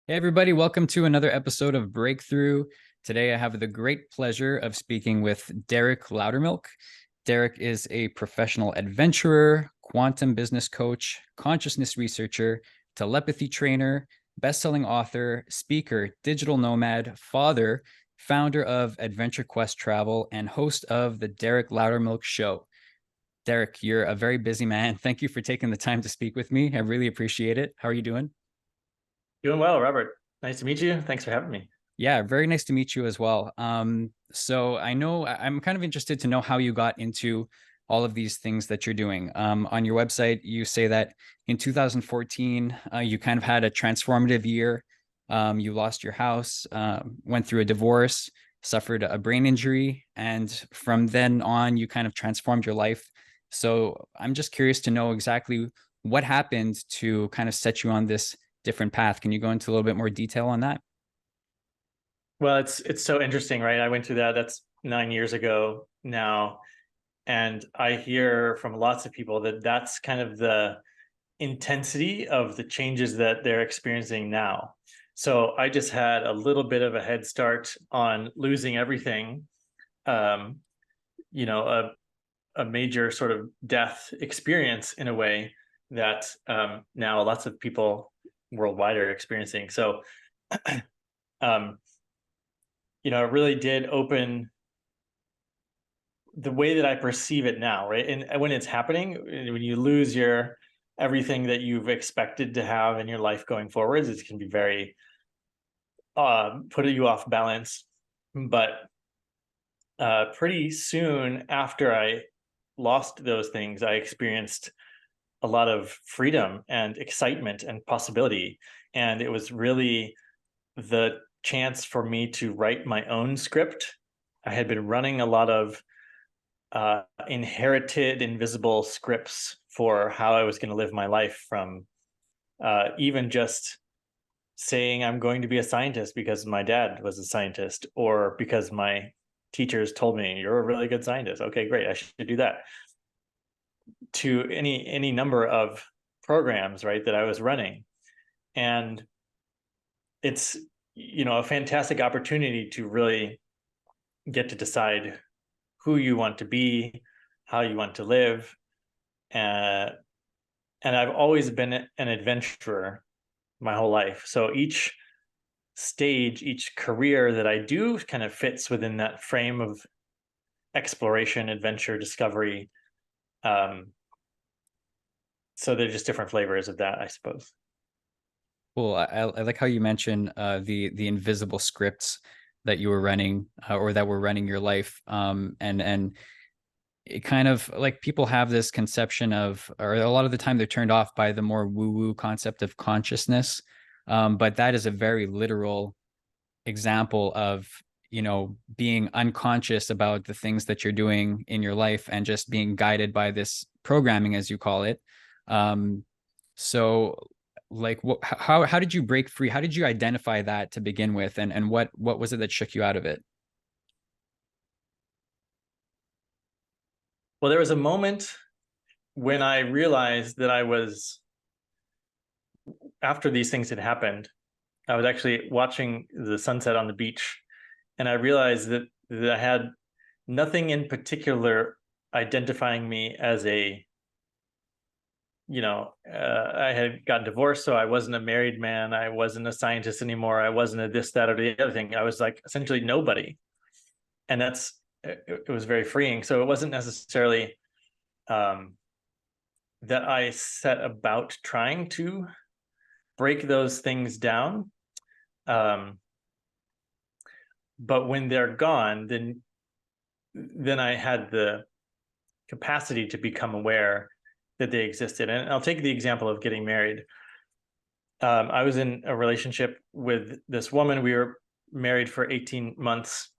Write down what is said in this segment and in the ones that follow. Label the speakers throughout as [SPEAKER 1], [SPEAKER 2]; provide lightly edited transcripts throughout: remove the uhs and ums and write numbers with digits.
[SPEAKER 1] Hey, everybody, welcome to another episode of Breakthrough. Today, I have the great pleasure of speaking with Derek Loudermilk. Derek is a professional adventurer, quantum business coach, consciousness researcher, telepathy trainer, bestselling author, speaker, digital nomad, father, founder of AdventureQuest Travel, and host of the Derek Loudermilk Show. Derek, you're a very busy man. Thank you for taking the time to speak with me. I really appreciate it. How are you doing?
[SPEAKER 2] Doing well, Robert. Nice to meet you. Thanks for having me.
[SPEAKER 1] Yeah, very nice to meet you as well. So I know I'm kind of interested to know how you got into all of these things that you're doing. On your website, you say that in 2014, you kind of had a transformative year. You lost your house, went through a divorce, suffered a brain injury, and from then on, you kind of transformed your life. So I'm just curious to know exactly what happened to kind of set you on this different path. Can you go into a little bit more detail on that?
[SPEAKER 2] Well, it's so interesting, right? I went through that. That's 9 years ago now, and I hear from lots of people that that's kind of the intensity of the changes that they're experiencing now. So I just had a little bit of a head start on losing everything. Um, you know, a major sort of death experience in a way that now lots of people worldwide are experiencing. So um, it really did open the way that I perceive it now, right? And when it's happening, when you lose your everything that you've expected to have in your life going forwards, it can be very put you off balance. But pretty soon after I lost those things, I experienced a lot of freedom and excitement and possibility. And it was really the chance for me to write my own script. I had been running a lot of inherited invisible scripts for how I was going to live my life, from even just saying I'm going to be a scientist because my dad was a scientist, or because my teachers told me you're a really good scientist. Okay, great, I should do that. To any number of programs, right, that I was running. And it's a fantastic opportunity to really get to decide who you want to be, how you want to live. Uh, and I've always been an adventurer my whole life. So each stage, each career that I do kind of fits within that frame of exploration, adventure, discovery. Um, so they're just different flavors of that, I suppose.
[SPEAKER 1] Cool. I like how you mentioned the invisible scripts that you were running or that were running your life. And it kind of like people have this conception of, or a lot of the time they're turned off by the more woo-woo concept of consciousness. But that is a very literal example of, being unconscious about the things that you're doing in your life and just being guided by this programming, as you call it. Um, so like how did you break free? How did you identify that to begin with? And what was it that shook you out of it?
[SPEAKER 2] Well, there was a moment when I realized that I was, after these things had happened, I was actually watching the sunset on the beach, and I realized that I had nothing in particular identifying me as I had gotten divorced, so I wasn't a married man. I wasn't a scientist anymore. I wasn't a this, that, or the other thing. I was like essentially nobody. And it was very freeing. So it wasn't necessarily um, that I set about trying to break those things down. Um, but when they're gone, then I had the capacity to become aware that they existed. And I'll take the example of getting married. I was in a relationship with this woman. We were married for 18 months.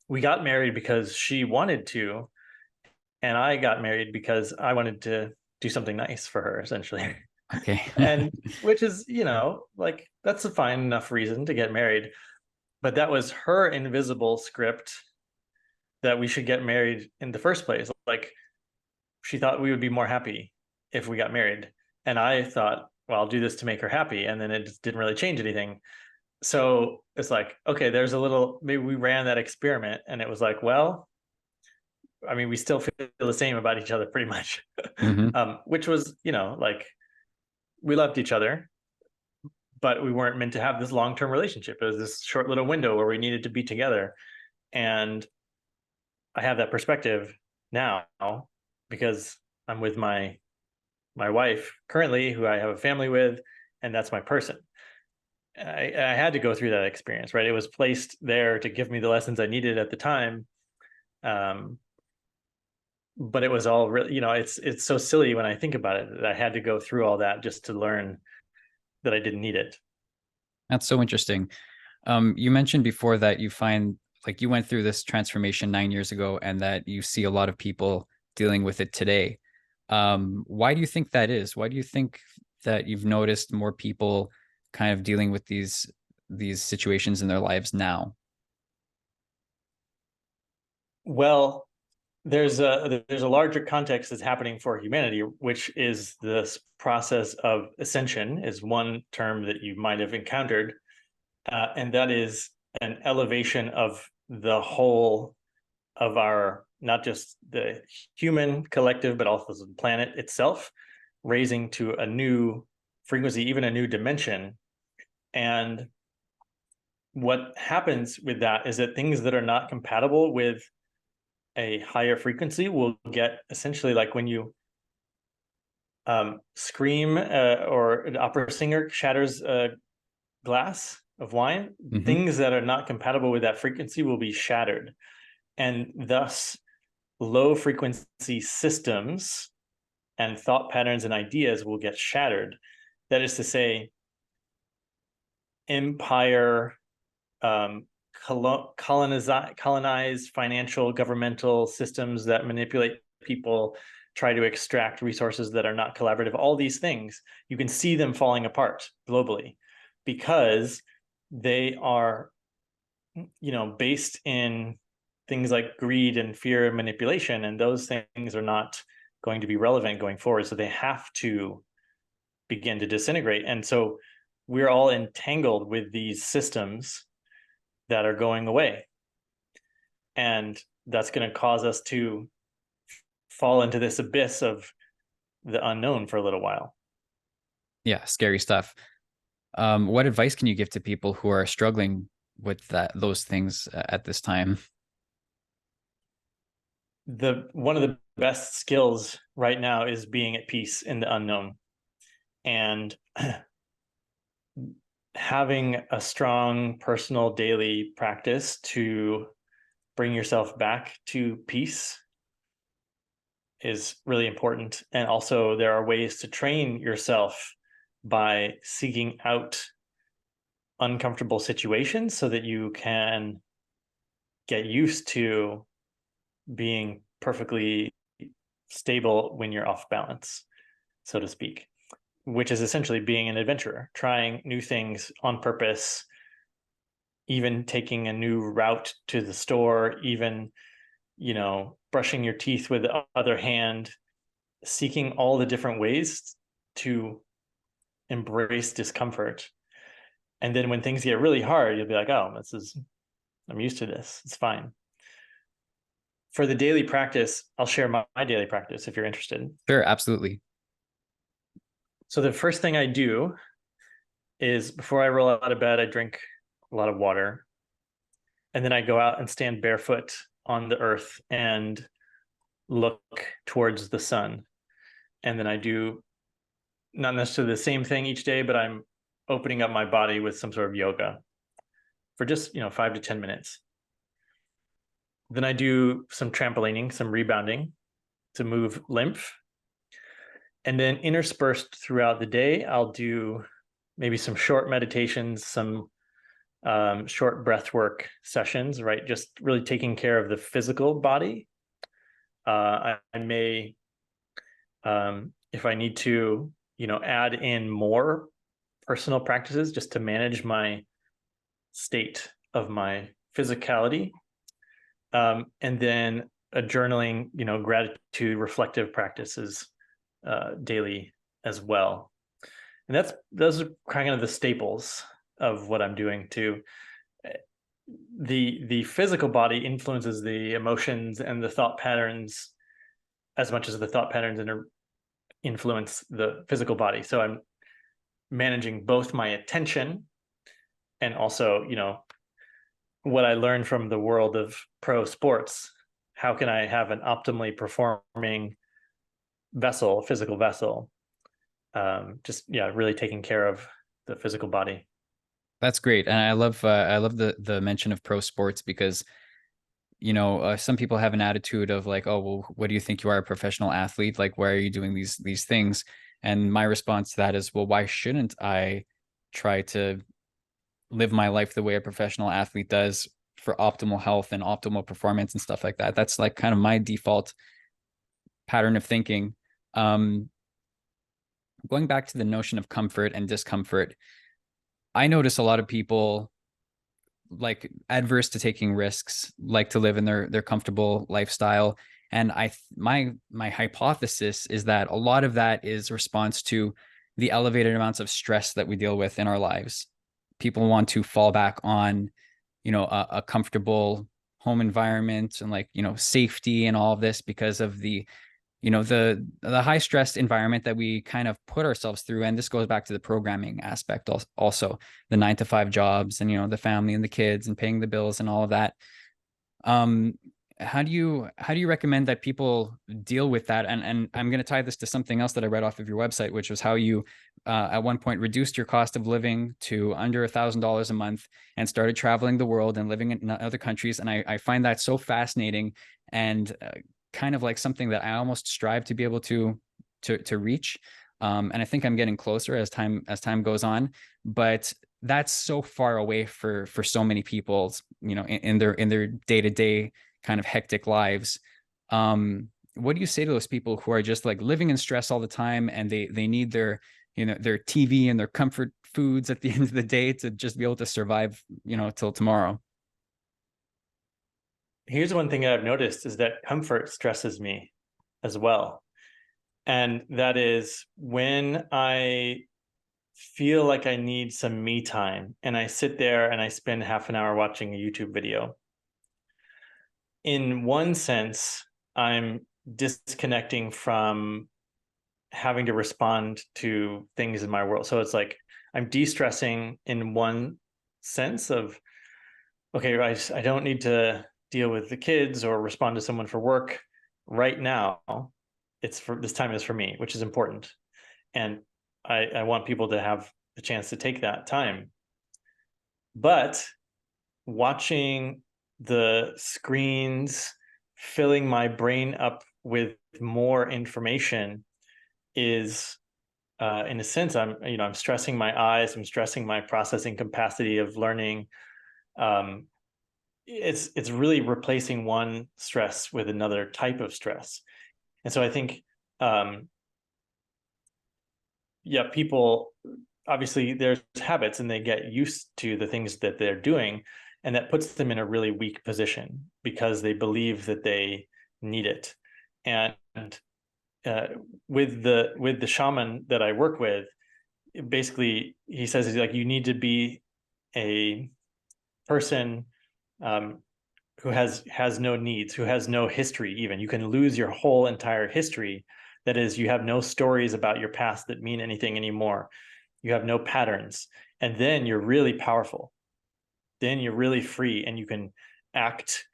[SPEAKER 2] We got married because she wanted to, and I got married because I wanted to do something nice for her, essentially.
[SPEAKER 1] Okay.
[SPEAKER 2] And which is, like that's a fine enough reason to get married. But that was her invisible script that we should get married in the first place. Like she thought we would be more happy if we got married. And I thought well, I'll do this to make her happy. And then it just didn't really change anything. So it's like, okay, there's a little, maybe we ran that experiment and it was like, well, I mean, we still feel the same about each other pretty much.
[SPEAKER 1] Hmm.
[SPEAKER 2] Which was, like we loved each other, but we weren't meant to have this long-term relationship. It was this short little window where we needed to be together. And I have that perspective now because I'm with my wife currently, who I have a family with, and that's my person. I had to go through that experience, right? It was placed there to give me the lessons I needed at the time. Um, but it was all really, it's so silly when I think about it that I had to go through all that just to learn that I didn't need it.
[SPEAKER 1] That's so interesting. You mentioned before that you find like you went through this transformation 9 years ago and that you see a lot of people dealing with it today. Why do you think that is? Why do you think that you've noticed more people kind of dealing with these situations in their lives now?
[SPEAKER 2] Well, there's a larger context that's happening for humanity, which is this process of ascension, is one term that you might have encountered, and that is an elevation of the whole of our, not just the human collective, but also the planet itself, raising to a new frequency, even a new dimension. And what happens with that is that things that are not compatible with a higher frequency will get essentially like when you scream or an opera singer shatters a glass of wine,
[SPEAKER 1] Hmm.
[SPEAKER 2] things that are not compatible with that frequency will be shattered. And thus, low frequency systems and thought patterns and ideas will get shattered. That is to say, empire, um, colonize financial governmental systems that manipulate people, try to extract resources that are not collaborative, all these things, you can see them falling apart globally because they are, based in things like greed and fear and manipulation, and those things are not going to be relevant going forward. So they have to begin to disintegrate. And so we're all entangled with these systems that are going away. And that's going to cause us to fall into this abyss of the unknown for a little while.
[SPEAKER 1] Yeah, scary stuff. What advice can you give to people who are struggling with those things at this time?
[SPEAKER 2] The one of the best skills right now is being at peace in the unknown, and having a strong personal daily practice to bring yourself back to peace is really important. And also, there are ways to train yourself by seeking out uncomfortable situations so that you can get used to being perfectly stable when you're off balance, so to speak, which is essentially being an adventurer, trying new things on purpose, even taking a new route to the store, even, brushing your teeth with the other hand, seeking all the different ways to embrace discomfort. And then when things get really hard, you'll be like, oh, I'm used to this. It's fine. For the daily practice, I'll share my daily practice if you're interested.
[SPEAKER 1] Sure, absolutely.
[SPEAKER 2] So the first thing I do is before I roll out of bed, I drink a lot of water. And then I go out and stand barefoot on the earth and look towards the sun. And then I do not necessarily the same thing each day, but I'm opening up my body with some sort of yoga for just, 5 to 10 minutes. Then I do some trampolining, some rebounding to move lymph. And then interspersed throughout the day, I'll do maybe some short meditations, some short breath work sessions, right? Just really taking care of the physical body. I may, if I need to, add in more personal practices just to manage my state of my physicality. And then a journaling, gratitude, reflective practices daily as well. And those are kind of the staples of what I'm doing too. The physical body influences the emotions and the thought patterns as much as the thought patterns influence the physical body. So I'm managing both my attention and also, what I learned from the world of pro sports. How can I have an optimally performing vessel, physical vessel? Just yeah, really taking care of the physical body.
[SPEAKER 1] That's great. And I love the mention of pro sports because some people have an attitude of like, oh, well, what do you think you are, a professional athlete? Like, why are you doing these things? And my response to that is, well, why shouldn't I try to live my life the way a professional athlete does for optimal health and optimal performance and stuff like that? That's like kind of my default pattern of thinking. Um, Going back to the notion of comfort and discomfort, I notice a lot of people like adverse to taking risks, like to live in their comfortable lifestyle. And my hypothesis is that a lot of that is response to the elevated amounts of stress that we deal with in our lives. People want to fall back on, a comfortable home environment and like, safety and all of this because of the high stress environment that we kind of put ourselves through. And this goes back to the programming aspect also, the 9 to 5 jobs and the family and the kids and paying the bills and all of that. um how do you recommend that people deal with that? And I'm going to tie this to something else that I read off of your website, which was how you at one point reduced your cost of living to under $1,000 a month and started traveling the world and living in other countries. And I find that so fascinating and kind of like something that I almost strive to be able to reach. And I think I'm getting closer as time goes on, but that's so far away for so many people, in their day-to-day kind of hectic lives. What do you say to those people who are just like living in stress all the time and they need their TV and their comfort foods at the end of the day to just be able to survive, till tomorrow?
[SPEAKER 2] Here's one thing I've noticed is that comfort stresses me as well. And that is when I feel like I need some me time and I sit there and I spend half an hour watching a YouTube video. In one sense, I'm disconnecting from having to respond to things in my world. So it's like I'm de-stressing in one sense of, okay, I don't need to deal with the kids or respond to someone for work right now. It's for this time is for me, which is important. And I want people to have the chance to take that time. But watching the screens filling my brain up with more information is in a sense I'm stressing my eyes, I'm stressing my processing capacity of learning. It's really replacing one stress with another type of stress. And so I think yeah, people obviously there's habits and they get used to the things that they're doing, and that puts them in a really weak position because they believe that they need it. And uh, with the shaman that I work with, basically he says he's like, you need to be a person um, who has no needs, who has no history. Even you can lose your whole entire history. That is, you have no stories about your past that mean anything anymore. You have no patterns, and then you're really powerful. Then you're really free, and you can act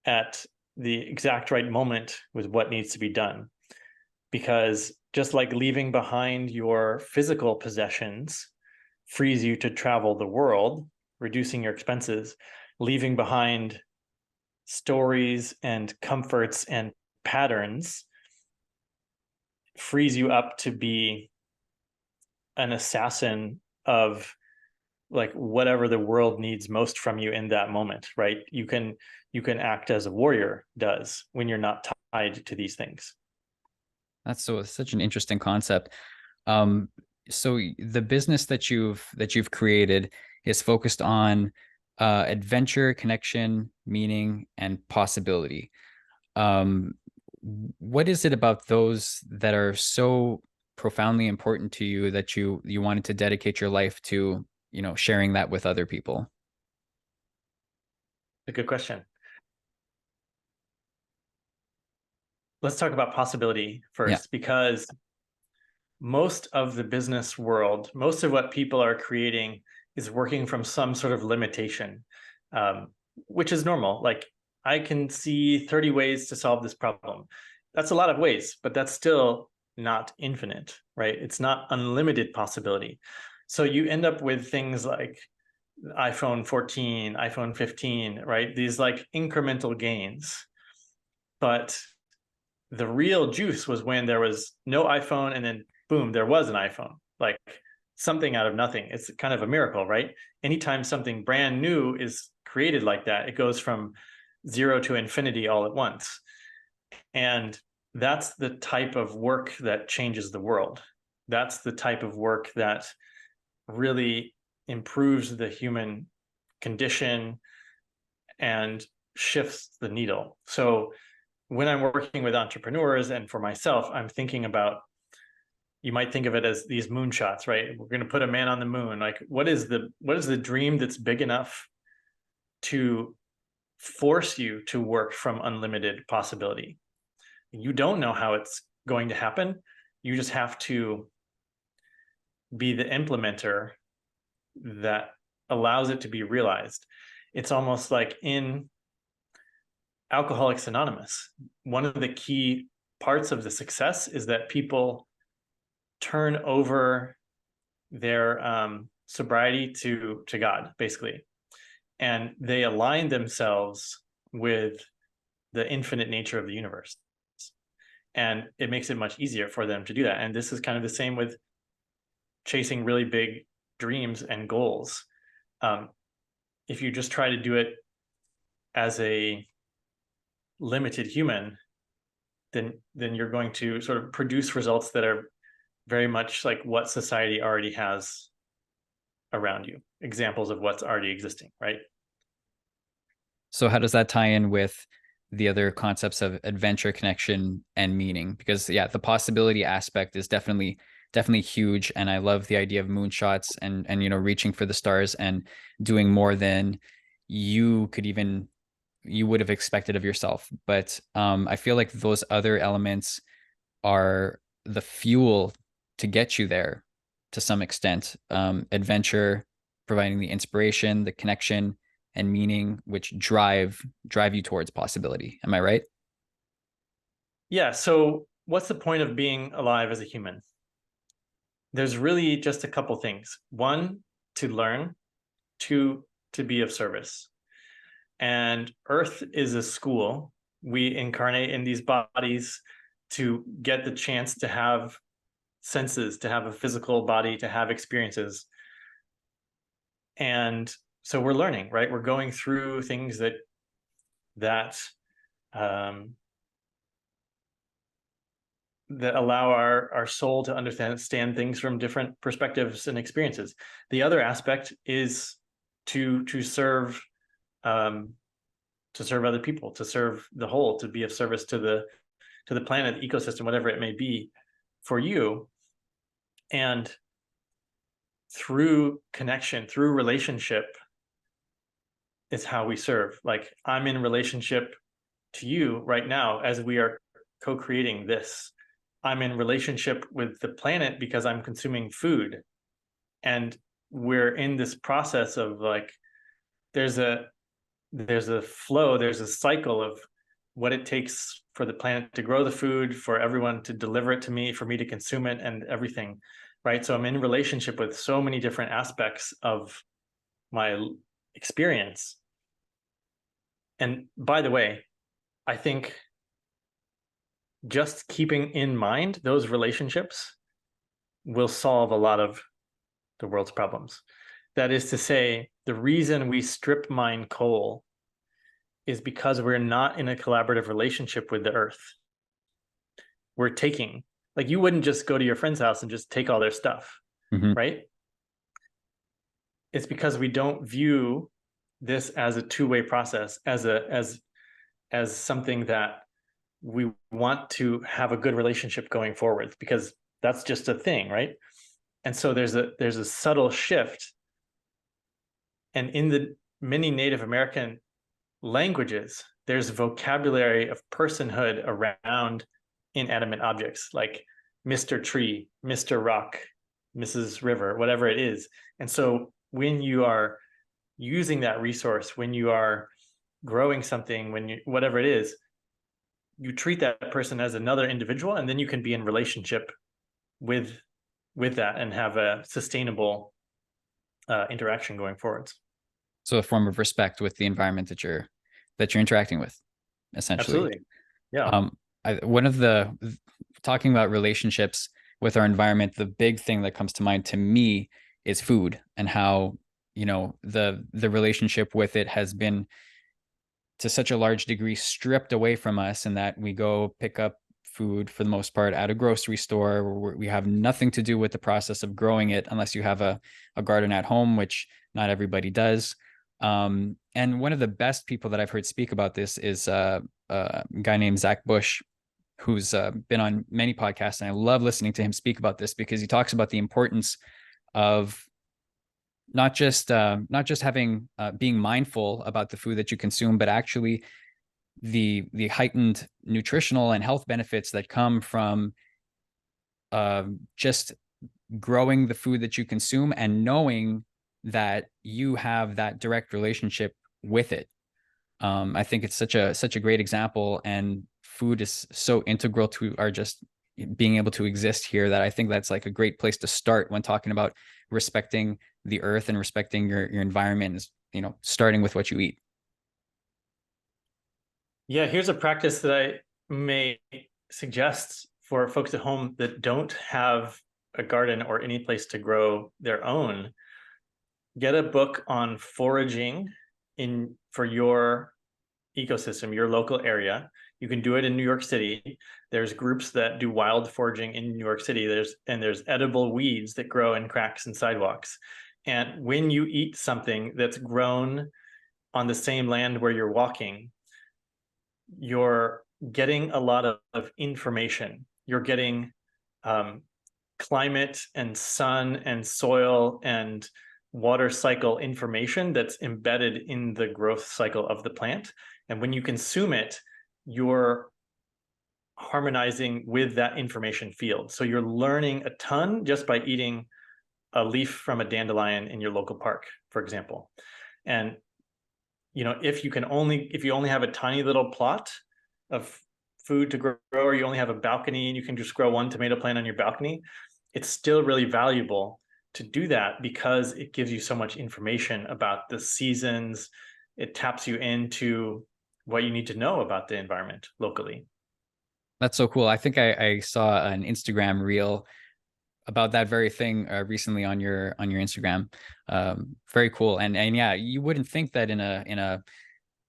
[SPEAKER 2] at the exact right moment with what needs to be done. Because just like leaving behind your physical possessions frees you to travel the world, reducing your expenses, leaving behind stories and comforts and patterns frees you up to be an assassin of like whatever the world needs most from you in that moment, right? You can act as a warrior does when you're not tied to these things.
[SPEAKER 1] That's such an interesting concept. Um, so the business that you've created is focused on adventure, connection, meaning, and possibility. Um, what is it about those that are so profoundly important to you that you wanted to dedicate your life to, sharing that with other people?
[SPEAKER 2] A good question. Let's talk about possibility
[SPEAKER 1] Yeah.
[SPEAKER 2] first, because most of the business world, most of what people are creating is working from some sort of limitation, which is normal. Like, I can see 30 ways to solve this problem. That's a lot of ways, but that's still not infinite, right? It's not unlimited possibility. So you end up with things like iPhone 14, iPhone 15, right? These like incremental gains. But the real juice was when there was no iPhone and then boom, there was an iPhone. Like something out of nothing. It's kind of a miracle, right? Anytime something brand new is created like that, it goes from 0 to infinity all at once. And that's the type of work that changes the world. That's the type of work that really improves the human condition and shifts the needle. So when I'm working with entrepreneurs and for myself, I'm thinking about, you might think of it as these moonshots, right? We're going to put a man on the moon. Like, what is the dream that's big enough to force you to work from unlimited possibility? You don't know how it's going to happen. You just have to be the implementer that allows it to be realized. It's almost like in Alcoholics Anonymous, one of the key parts of the success is that people turn over their sobriety to God, basically, and they align themselves with the infinite nature of the universe, and it makes it much easier for them to do that. And this is kind of the same with chasing really big dreams and goals. If you just try to do it as a limited human, then you're going to sort of produce results that are very much like what society already has around you, examples of what's already existing, right?
[SPEAKER 1] So how does that tie in with the other concepts of adventure, connection, and meaning? Because yeah, the possibility aspect is definitely huge, and I love the idea of moonshots and reaching for the stars and doing more than you would have expected of yourself. But I feel like those other elements are the fuel to get you there to some extent. Adventure, providing the inspiration, the connection, and meaning, which drive you towards possibility. Am I right?
[SPEAKER 2] Yeah. So what's the point of being alive as a human? There's really just a couple things. One, to learn. Two, to be of service. And Earth is a school. We incarnate in these bodies to get the chance to have senses, to have a physical body, to have experiences. And so we're learning, right? We're going through things that that allow our soul to understand things from different perspectives and experiences. The other aspect is to serve other people, to serve the whole, to be of service to the planet, ecosystem, whatever it may be for you. And through connection, through relationship, is how we serve. Like, I'm in relationship to you right now as we are co-creating this. I'm in relationship with the planet because I'm consuming food. And we're in this process of like, there's a flow, there's a cycle of what it takes for the planet to grow the food, for everyone to deliver it to me, for me to consume it, and everything, right? So I'm in relationship with so many different aspects of my experience. And by the way, I think just keeping in mind those relationships will solve a lot of the world's problems. That is to say, the reason we strip mine coal is because we're not in a collaborative relationship with the earth. We're taking, like, you wouldn't just go to your friend's house and just take all their stuff,
[SPEAKER 1] Mm-hmm.
[SPEAKER 2] right? It's because we don't view this as a two-way process, as something that we want to have a good relationship going forward, because That's just a thing, right? And so there's a subtle shift. And in the many Native American languages, there's vocabulary of personhood around inanimate objects like Mr. Tree, Mr. Rock, Mrs. River, whatever it is. And so when you are using that resource, when you are growing something, when you whatever it is, you treat that person as another individual, and then you can be in relationship with that and have a sustainable interaction going forwards.
[SPEAKER 1] So a form of respect with the environment that you're interacting with, essentially.
[SPEAKER 2] Absolutely. Yeah.
[SPEAKER 1] Um, one of the talking about relationships with our environment, the big thing that comes to mind to me is food, and how, the relationship with it has been to such a large degree stripped away from us, and that we go pick up food for the most part at a grocery store where we have nothing to do with the process of growing it, unless you have a garden at home, which not everybody does. And one of the best people that I've heard speak about this is a guy named Zach Bush, who's been on many podcasts, and I love listening to him speak about this because he talks about the importance of not just having being mindful about the food that you consume, but actually the heightened nutritional and health benefits that come from just growing the food that you consume, and knowing that you have that direct relationship with it. I think it's such a great example, and food is so integral to our just being able to exist here, that I think that's like a great place to start when talking about respecting the earth and respecting your environment, is, starting with what you eat.
[SPEAKER 2] Yeah, here's a practice that I may suggest for folks at home that don't have a garden or any place to grow their own. Get a book on foraging for your ecosystem, your local area. You can do it in New York City. There's groups that do wild foraging in New York City. There's edible weeds that grow in cracks and sidewalks. And when you eat something that's grown on the same land where you're walking, you're getting a lot of information. You're getting climate and sun and soil and water cycle information that's embedded in the growth cycle of the plant. And when you consume it, you're harmonizing with that information field. So you're learning a ton just by eating a leaf from a dandelion in your local park, for example. And if you only have a tiny little plot of food to grow, or you only have a balcony and you can just grow one tomato plant on your balcony, it's still really valuable to do that because it gives you so much information about the seasons. It taps you into what you need to know about the environment locally.
[SPEAKER 1] That's so cool. I think I saw an Instagram reel about that very thing recently on your Instagram. Very cool. And yeah, you wouldn't think that in a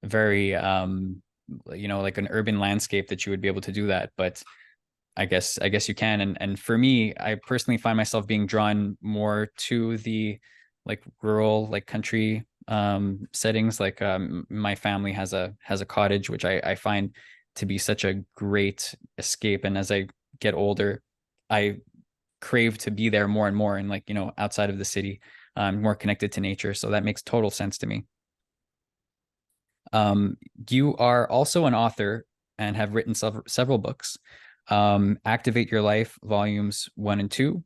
[SPEAKER 1] very like an urban landscape that you would be able to do that, but I guess you can. And for me, I personally find myself being drawn more to the like rural, like country settings. Like my family has a cottage, which I find to be such a great escape. And as I get older, I crave to be there more and more, and like, outside of the city, more connected to nature. So that makes total sense to me. You are also an author and have written several books. Activate Your Life, volumes 1 and 2,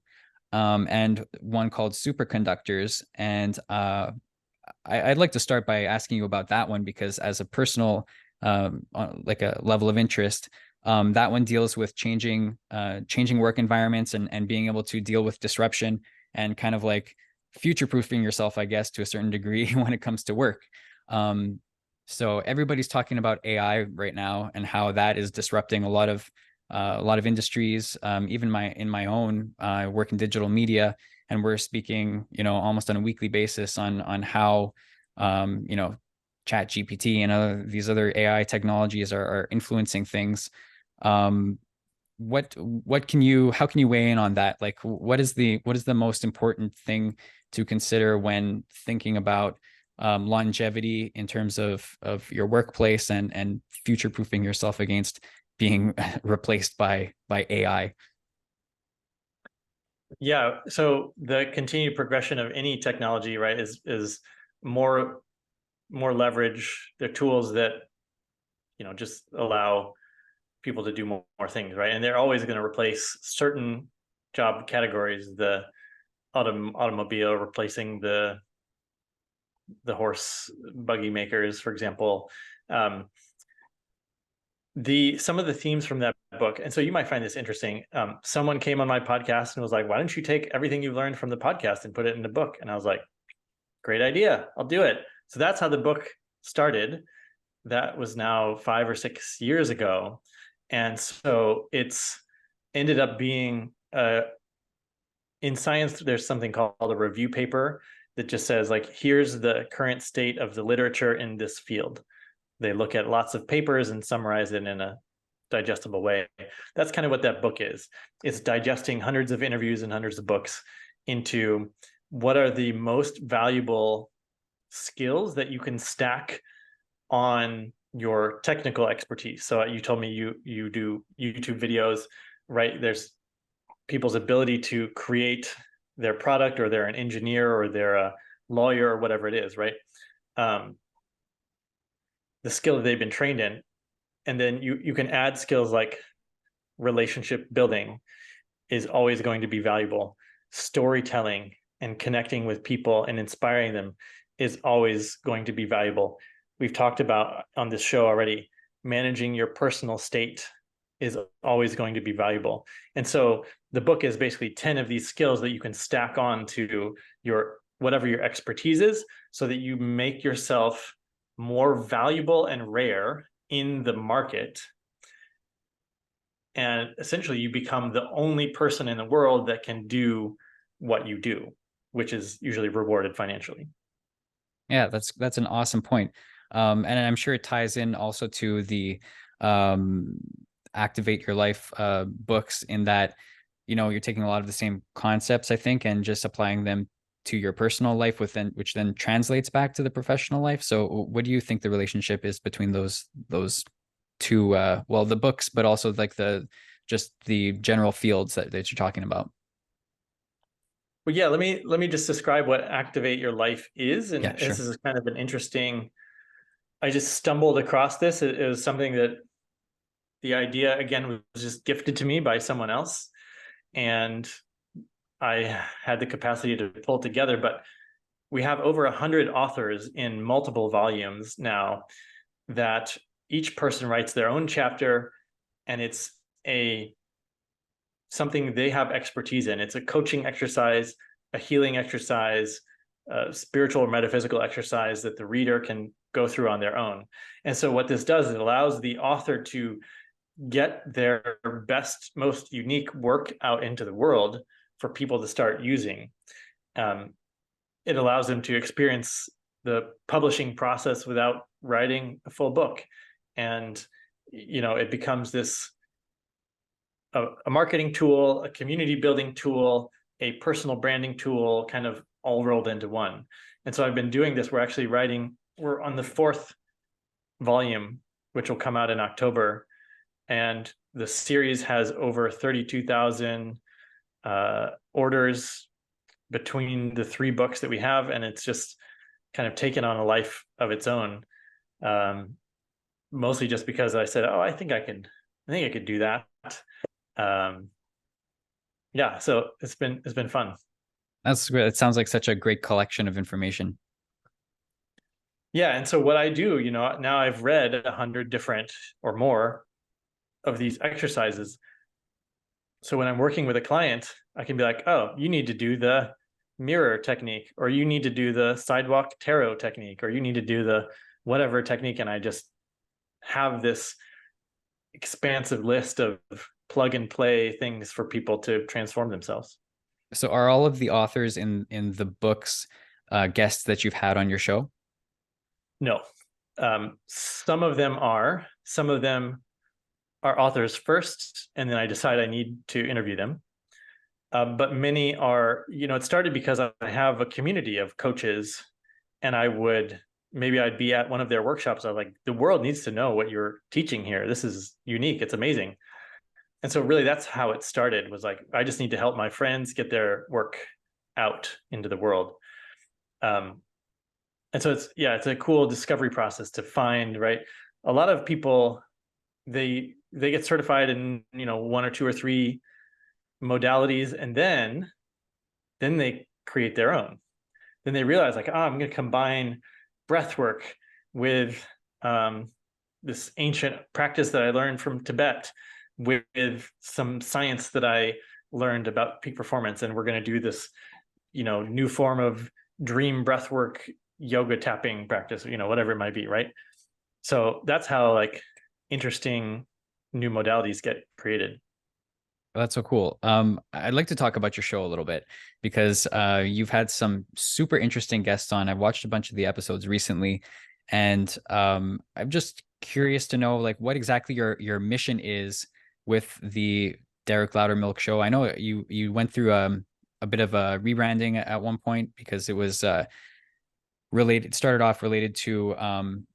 [SPEAKER 1] and one called Superconductors. And I'd like to start by asking you about that one, because as a personal, like a level of interest, that one deals with changing work environments, and being able to deal with disruption, and kind of like future-proofing yourself, I guess, to a certain degree when it comes to work. So everybody's talking about AI right now, and how that is disrupting a lot of industries. Even in my own work in digital media, and we're speaking, almost on a weekly basis on how, Chat GPT and these other AI technologies are influencing things. How can you weigh in on that? Like, what is the most important thing to consider when thinking about longevity in terms of your workplace, and future proofing yourself against being replaced by AI?
[SPEAKER 2] Yeah. So the continued progression of any technology, right, is more more leverage. They're tools that, just allow people to do more things, right? And they're always going to replace certain job categories. The automobile replacing the horse buggy makers, for example. Um, the some of the themes from that book, and so you might find this interesting. Someone came on my podcast and was like, "Why don't you take everything you've learned from the podcast and put it in a book?" And I was like, "Great idea, I'll do it." So that's how the book started. That was now 5 or 6 years ago, and so it's ended up being in science. There's something called a review paper that just says, like, here's the current state of the literature in this field. They look at lots of papers and summarize it in a digestible way. That's kind of what that book is. It's digesting hundreds of interviews and hundreds of books into what are the most valuable skills that you can stack on your technical expertise. So you told me you do YouTube videos, right? There's people's ability to create their product, or they're an engineer, or they're a lawyer, or whatever it is, right? Um, the skill that they've been trained in. And then you can add skills like relationship building is always going to be valuable. Storytelling and connecting with people and inspiring them is always going to be valuable. We've talked about on this show already, managing your personal state is always going to be valuable. And so the book is basically 10 of these skills that you can stack on to your whatever your expertise is, so that you make yourself more valuable and rare in the market. And essentially you become the only person in the world that can do what you do, which is usually rewarded financially.
[SPEAKER 1] Yeah, that's an awesome point. And I'm sure it ties in also to the um, Activate Your Life books, in that, you're taking a lot of the same concepts, I think, and just applying them to your personal life within, which then translates back to the professional life. So what do you think the relationship is between those two, well, the books, but also like just the general fields that you're talking about?
[SPEAKER 2] Well, yeah, let me just describe what Activate Your Life is.
[SPEAKER 1] Yeah,
[SPEAKER 2] And this
[SPEAKER 1] sure.
[SPEAKER 2] is kind of an interesting, I just stumbled across this. It was something that the idea again was just gifted to me by someone else. And I had the capacity to pull together, but we have over 100 authors in multiple volumes now, that each person writes their own chapter, and it's a something they have expertise in. It's a coaching exercise, a healing exercise, a spiritual or metaphysical exercise that the reader can go through on their own. And so what this does is it allows the author to get their best, most unique work out into the world for people to start using. Um, it allows them to experience the publishing process without writing a full book. And, it becomes this a marketing tool, a community building tool, a personal branding tool, kind of all rolled into one. And so I've been doing this. We're on the fourth volume, which will come out in October. And the series has over 32,000 orders between the three books that we have. And it's just kind of taken on a life of its own. Mostly just because I said, oh, I think I could do that. Um, yeah, so it's been fun.
[SPEAKER 1] That's great. It sounds like such a great collection of information.
[SPEAKER 2] Yeah, and so what I do, now I've read 100 different or more of these exercises. So when I'm working with a client, I can be like, oh, you need to do the mirror technique, or you need to do the sidewalk tarot technique, or you need to do the whatever technique. And I just have this expansive list of plug and play things for people to transform themselves.
[SPEAKER 1] So are all of the authors in the books guests that you've had on your show?
[SPEAKER 2] No. Some of them are authors first, and then I decide I need to interview them. But many are, it started because I have a community of coaches, and maybe I'd be at one of their workshops. I was like, the world needs to know what you're teaching here. This is unique. It's amazing. And so really that's how it started, was like, I just need to help my friends get their work out into the world. And so it's a cool discovery process to find, right? A lot of people, they get certified in, one or two or three modalities, and then they create their own. Then they realize, like, I'm going to combine breath work with this ancient practice that I learned from Tibet with some science that I learned about peak performance, and we're going to do this, new form of dream breath work, yoga tapping practice, whatever it might be, right? So that's how, like, interesting new modalities get created.
[SPEAKER 1] That's so cool. I'd like to talk about your show a little bit because you've had some super interesting guests on. I've watched a bunch of the episodes recently, and I'm just curious to know like what exactly your mission is with the Derek Loudermilk show. I know you went through a bit of a rebranding at one point because it was related started off related to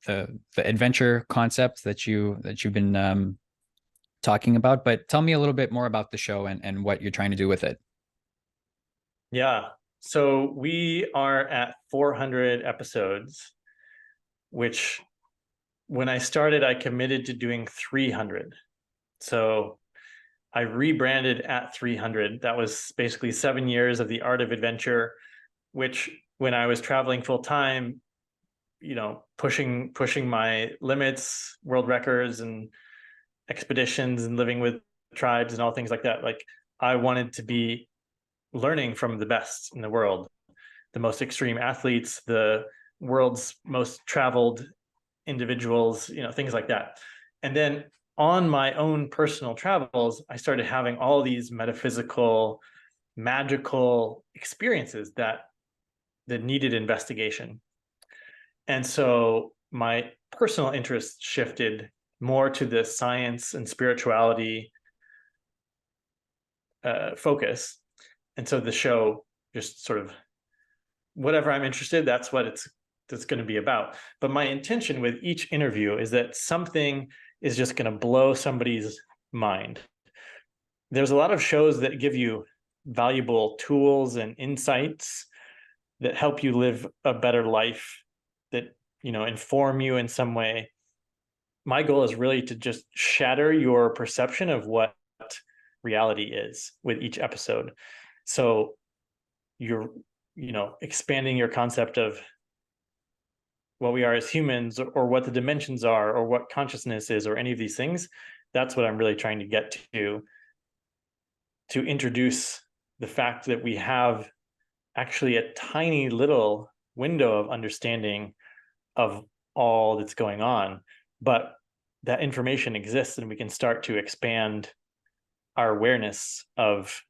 [SPEAKER 1] the adventure concept that you've been talking about, but tell me a little bit more about the show and what you're trying to do with it.
[SPEAKER 2] Yeah. So we are at 400 episodes, which when I started, I committed to doing 300. So I rebranded at 300. That was basically 7 years of the art of adventure, which when I was traveling full time, pushing my limits, world records and expeditions and living with tribes and all things like that. Like, I wanted to be learning from the best in the world, the most extreme athletes, the world's most traveled individuals, things like that. And then on my own personal travels, I started having all these metaphysical, magical experiences that needed investigation. And so my personal interest shifted more to the science and spirituality focus. And so the show just sort of, whatever I'm interested, that's what it's going to be about. But my intention with each interview is that something is just going to blow somebody's mind. There's a lot of shows that give you valuable tools and insights that help you live a better life, that inform you in some way. My goal is really to just shatter your perception of what reality is with each episode. So you're, expanding your concept of what we are as humans, or what the dimensions are, or what consciousness is, or any of these things. That's what I'm really trying to get to introduce the fact that we have actually a tiny little window of understanding of all that's going on, but that information exists, and we can start to expand our awareness of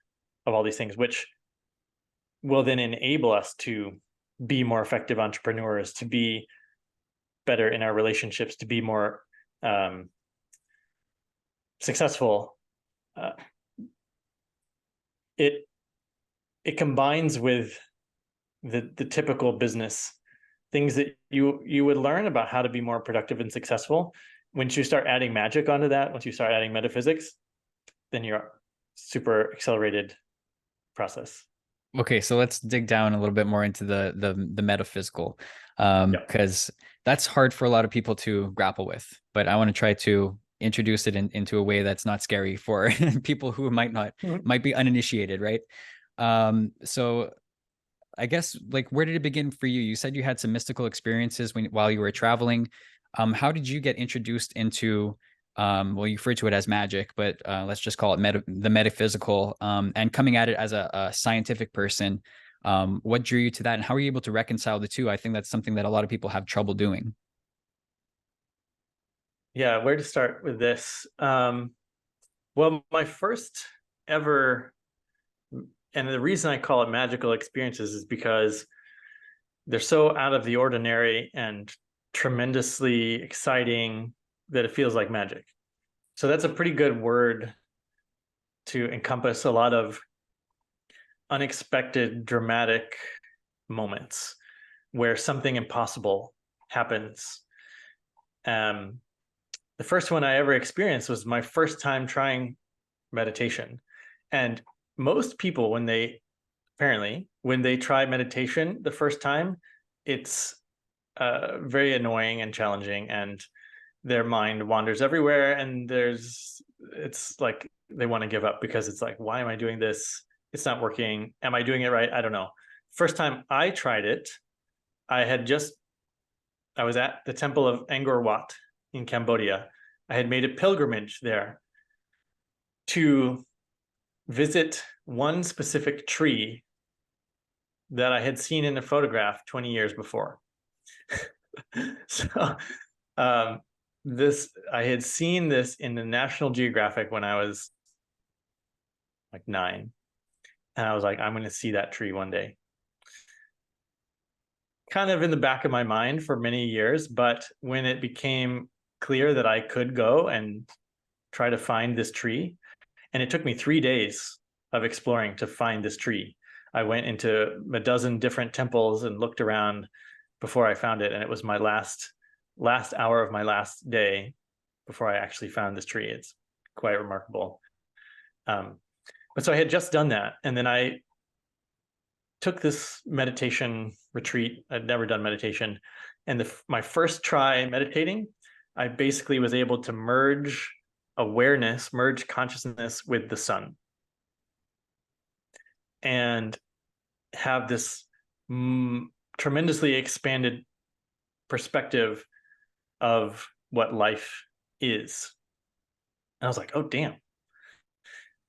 [SPEAKER 2] all these things, which will then enable us to be more effective entrepreneurs, to be better in our relationships, to be more successful. It combines with the typical business things that you would learn about how to be more productive and successful. Once you start adding magic onto that, once you start adding metaphysics, then you're super accelerated process.
[SPEAKER 1] Okay, so let's dig down a little bit more into the metaphysical,
[SPEAKER 2] Yeah.
[SPEAKER 1] because that's hard for a lot of people to grapple with. But I want to try to introduce it into a way that's not scary for people who
[SPEAKER 2] Mhm.
[SPEAKER 1] might be uninitiated, right? So I guess like where did it begin for you? You said you had some mystical experiences while you were traveling. How did you get introduced into well, you refer to it as magic, but let's just call it the metaphysical, and coming at it as a scientific person. What drew you to that, and how are you able to reconcile the two? I think that's something that a lot of people have trouble doing.
[SPEAKER 2] Yeah, where to start with this? Well, my first ever, and the reason I call it magical experiences is because they're so out of the ordinary and tremendously exciting that it feels like magic. So that's a pretty good word to encompass a lot of unexpected, dramatic moments where something impossible happens. Um, the first one I ever experienced was my first time trying meditation. And most people, when they try meditation the first time, it's very annoying and challenging, and their mind wanders everywhere, and it's like they want to give up because it's like, why am I doing this? It's not working. Am I doing it right? I don't know. First time I tried it, I was at the temple of Angkor Wat in Cambodia. I had made a pilgrimage there to visit one specific tree that I had seen in a photograph 20 years before. So I had seen this in the National Geographic when I was like 9. And I was like, I'm going to see that tree one day. Kind of in the back of my mind for many years, but when it became clear that I could go and try to find this tree, and it took me 3 days of exploring to find this tree. I went into a dozen different temples and looked around before I found it, and it was my last hour of my last day before I actually found this tree. It's quite remarkable. But so I had just done that, and then I took this meditation retreat. I'd never done meditation, and my first try meditating, I basically was able to merge consciousness with the sun, and have this tremendously expanded perspective of what life is. And I was like, oh, damn,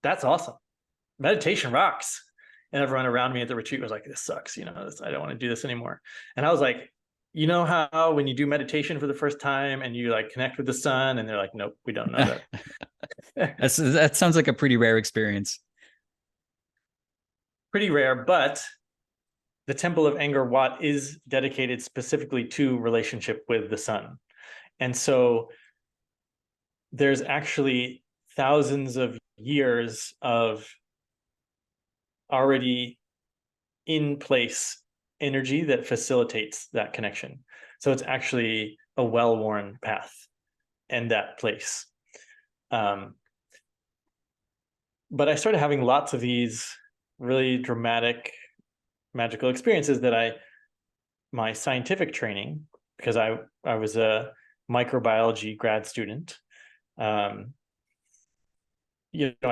[SPEAKER 2] that's awesome. Meditation rocks. And everyone around me at the retreat was like, this sucks. I don't want to do this anymore. And I was like, you know how when you do meditation for the first time and you like connect with the sun, and they're like, nope, we don't know that.
[SPEAKER 1] That sounds like a pretty rare experience.
[SPEAKER 2] Pretty rare, but the temple of Angkor Wat is dedicated specifically to relationship with the sun. And so there's actually thousands of years of already in place energy that facilitates that connection. So it's actually a well-worn path and that place. But I started having lots of these really dramatic, magical experiences that my scientific training, because I was a microbiology grad student, I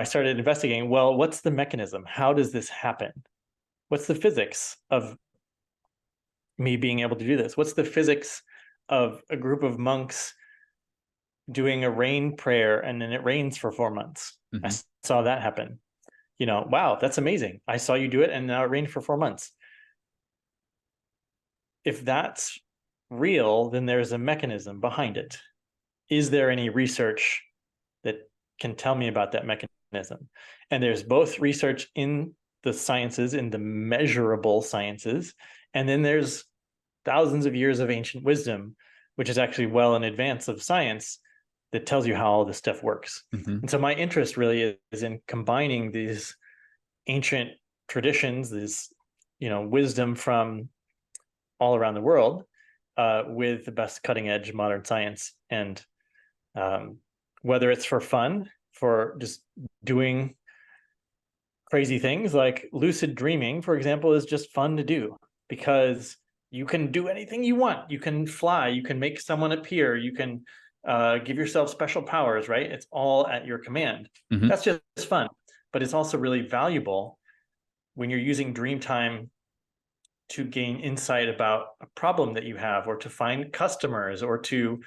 [SPEAKER 2] started investigating, well, what's the mechanism? How does this happen? What's the physics of me being able to do this? What's the physics of a group of monks doing a rain prayer and then it rains for 4 months? Mm-hmm. I saw that happen. Wow, that's amazing. I saw you do it and now it rained for 4 months. If that's real, then there's a mechanism behind it. Is there any research that can tell me about that mechanism? And there's both research in the sciences, in the measurable sciences, and then there's thousands of years of ancient wisdom, which is actually well in advance of science, that tells you how all this stuff works. Mm-hmm. And so my interest really is in combining these ancient traditions, this wisdom from all around the world, with the best cutting edge modern science. And whether it's for fun, for just doing crazy things like lucid dreaming, for example, is just fun to do because you can do anything you want. You can fly, you can make someone appear, you can give yourself special powers, right? It's all at your command. Mm-hmm. That's just fun, but it's also really valuable when you're using dream time to gain insight about a problem that you have, or to find customers, or to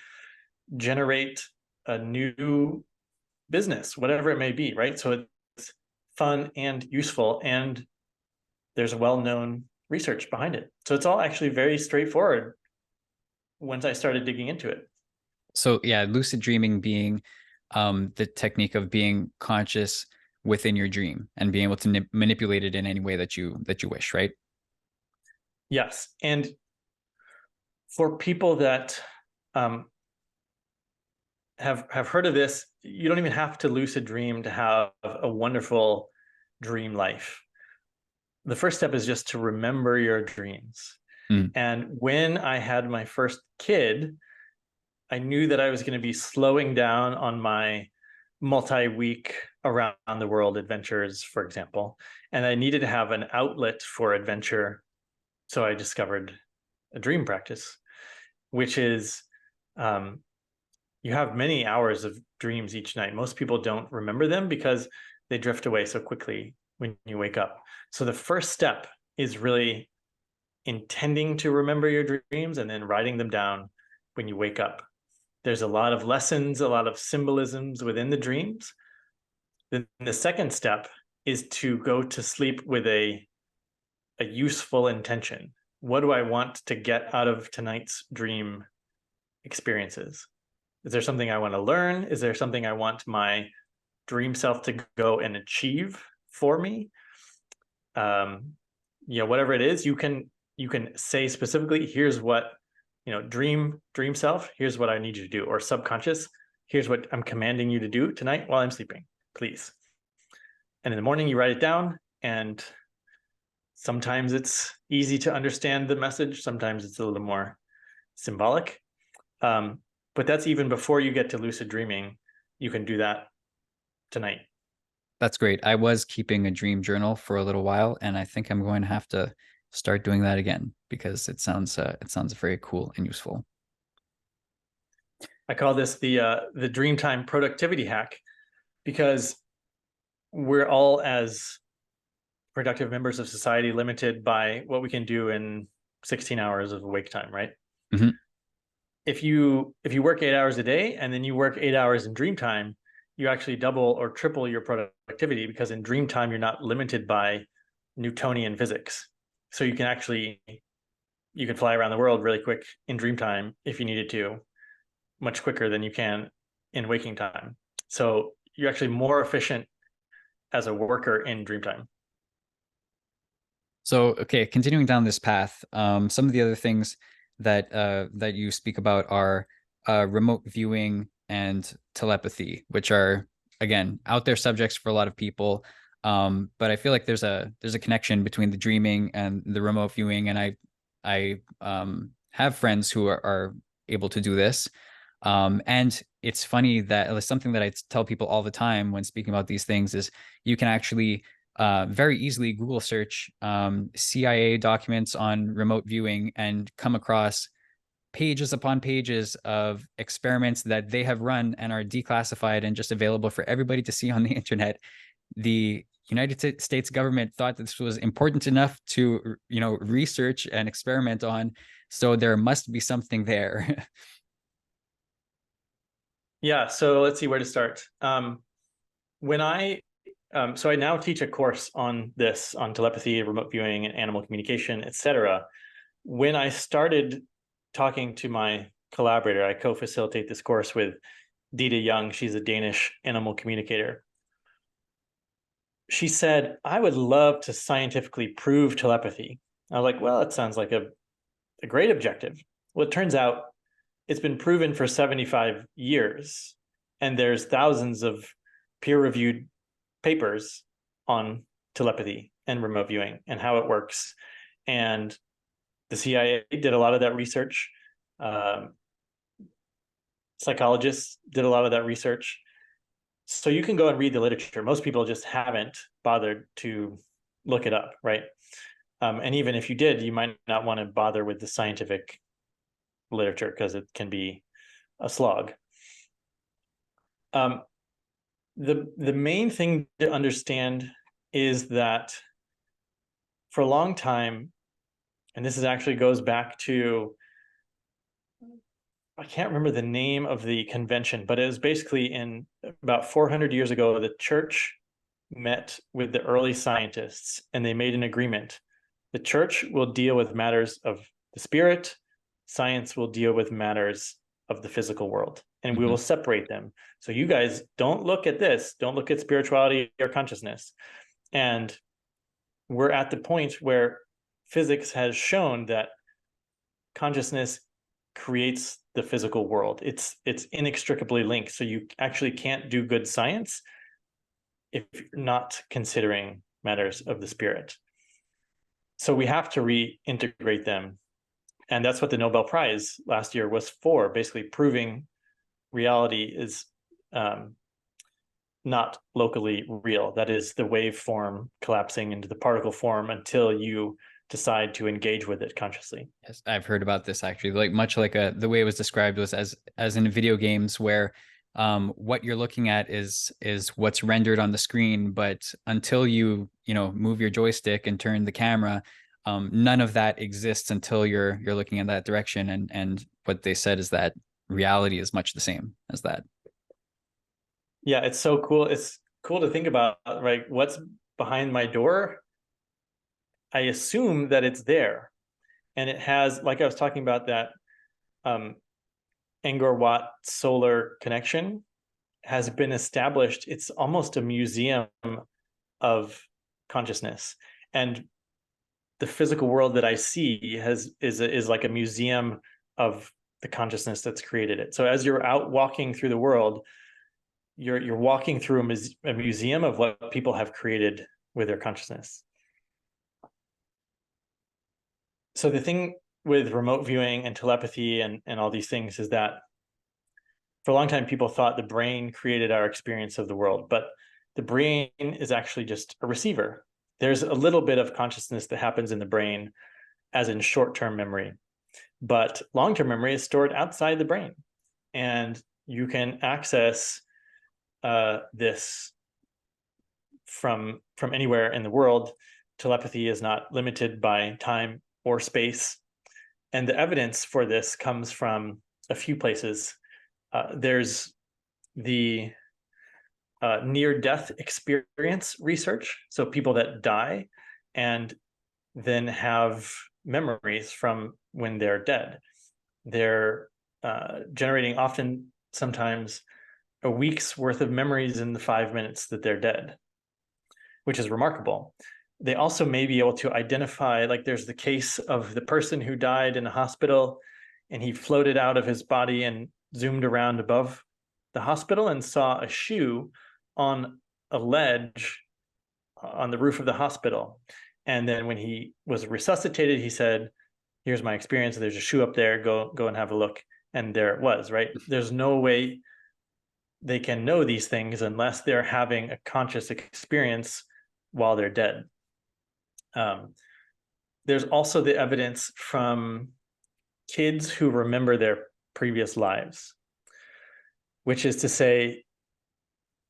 [SPEAKER 2] generate a new business, whatever it may be, right? So it's fun and useful, and there's a well-known research behind it. So it's all actually very straightforward once I started digging into it.
[SPEAKER 1] So yeah, lucid dreaming being the technique of being conscious within your dream and being able to manipulate it in any way that you wish, right?
[SPEAKER 2] Yes. And for people that have heard of this, you don't even have to lucid dream to have a wonderful dream life. The first step is just to remember your dreams. Mm. And when I had my first kid, I knew that I was going to be slowing down on my multi-week around the world adventures, for example, and I needed to have an outlet for adventure. So I discovered a dream practice, which is you have many hours of dreams each night. Most people don't remember them because they drift away so quickly when you wake up. So the first step is really intending to remember your dreams and then writing them down when you wake up. There's a lot of lessons, a lot of symbolisms within the dreams. Then the second step is to go to sleep with a useful intention. What do I want to get out of tonight's dream experiences? Is there something I want to learn? Is there something I want my dream self to go and achieve for me? Whatever it is, you can say specifically, here's what, dream self, here's what I need you to do, or subconscious, here's what I'm commanding you to do tonight while I'm sleeping, please. And in the morning, you write it down, and sometimes it's easy to understand the message. Sometimes it's a little more symbolic. But that's even before you get to lucid dreaming. You can do that tonight.
[SPEAKER 1] That's great. I was keeping a dream journal for a little while, and I think I'm going to have to start doing that again because it sounds very cool and useful.
[SPEAKER 2] I call this the Dreamtime productivity hack, because we're all, as productive members of society, limited by what we can do in 16 hours of awake time, right?
[SPEAKER 1] Mm-hmm.
[SPEAKER 2] If you work 8 hours a day and then you work 8 hours in dream time, you actually double or triple your productivity, because in dream time, you're not limited by Newtonian physics. So you can fly around the world really quick in dream time if you needed to, much quicker than you can in waking time. So you're actually more efficient as a worker in dream time.
[SPEAKER 1] So, okay, continuing down this path, some of the other things that that you speak about are remote viewing and telepathy, which are, again, out there subjects for a lot of people. But I feel like there's a connection between the dreaming and the remote viewing, and I have friends who are able to do this. And it's funny that it's something that I tell people all the time when speaking about these things is you can actually very easily Google search CIA documents on remote viewing and come across pages upon pages of experiments that they have run and are declassified and just available for everybody to see on the internet. The United States government thought that this was important enough to, research and experiment on. So there must be something there.
[SPEAKER 2] Yeah. So let's see where to start. When so I now teach a course on this, on telepathy, remote viewing, and animal communication, etc. When I started talking to my collaborator, I co-facilitate this course with Dita Young. She's a Danish animal communicator. She said, I would love to scientifically prove telepathy. I was like, well, it sounds like a great objective. Well, it turns out it's been proven for 75 years, and there's thousands of peer-reviewed papers on telepathy and remote viewing and how it works. And the CIA did a lot of that research. Psychologists did a lot of that research. So you can go and read the literature. Most people just haven't bothered to look it up, right? And even if you did, you might not want to bother with the scientific literature because it can be a slog. The main thing to understand is that for a long time, and this actually goes back to, I can't remember the name of the convention, but it was basically in about 400 years ago, the church met with the early scientists and they made an agreement. The church will deal with matters of the spirit, science will deal with matters of the physical world, and we will separate them. So you guys don't look at this, don't look at spirituality or consciousness. And we're at the point where physics has shown that consciousness creates the physical world. It's inextricably linked. So you actually can't do good science if you're not considering matters of the spirit. So we have to reintegrate them. And that's what the Nobel Prize last year was for, basically proving reality is not locally real. That is the wave form collapsing into the particle form until you decide to engage with it consciously.
[SPEAKER 1] Yes, I've heard about this actually. Like much like the way it was described was as in video games where what you're looking at is what's rendered on the screen, but until you know move your joystick and turn the camera, none of that exists until you're looking in that direction. And what they said is that reality is much the same as that.
[SPEAKER 2] Yeah, it's so cool. It's cool to think about, right? What's behind my door? I assume that it's there. And it has, like I was talking about, that um, Angkor Wat solar connection has been established. It's almost a museum of consciousness. And the physical world that I see is like a museum of the consciousness that's created it. So as you're out walking through the world, you're walking through a museum of what people have created with their consciousness. So the thing with remote viewing and telepathy and all these things is that for a long time people thought the brain created our experience of the world, but the brain is actually just a receiver. There's a little bit of consciousness that happens in the brain as in short-term memory, but long-term memory is stored outside the brain, and you can access this from anywhere in the world. Telepathy is not limited by time or space, and the evidence for this comes from a few places. There's the near-death experience research, so people that die and then have memories from when they're dead. They're generating often sometimes a week's worth of memories in the 5 minutes that they're dead, which is remarkable. They also may be able to identify, like there's the case of the person who died in a hospital and he floated out of his body and zoomed around above the hospital and saw a shoe on a ledge on the roof of the hospital. And then when he was resuscitated, he said, here's my experience. There's a shoe up there. Go and have a look. And there it was, right? There's no way they can know these things unless they're having a conscious experience while they're dead. There's also the evidence from kids who remember their previous lives, which is to say,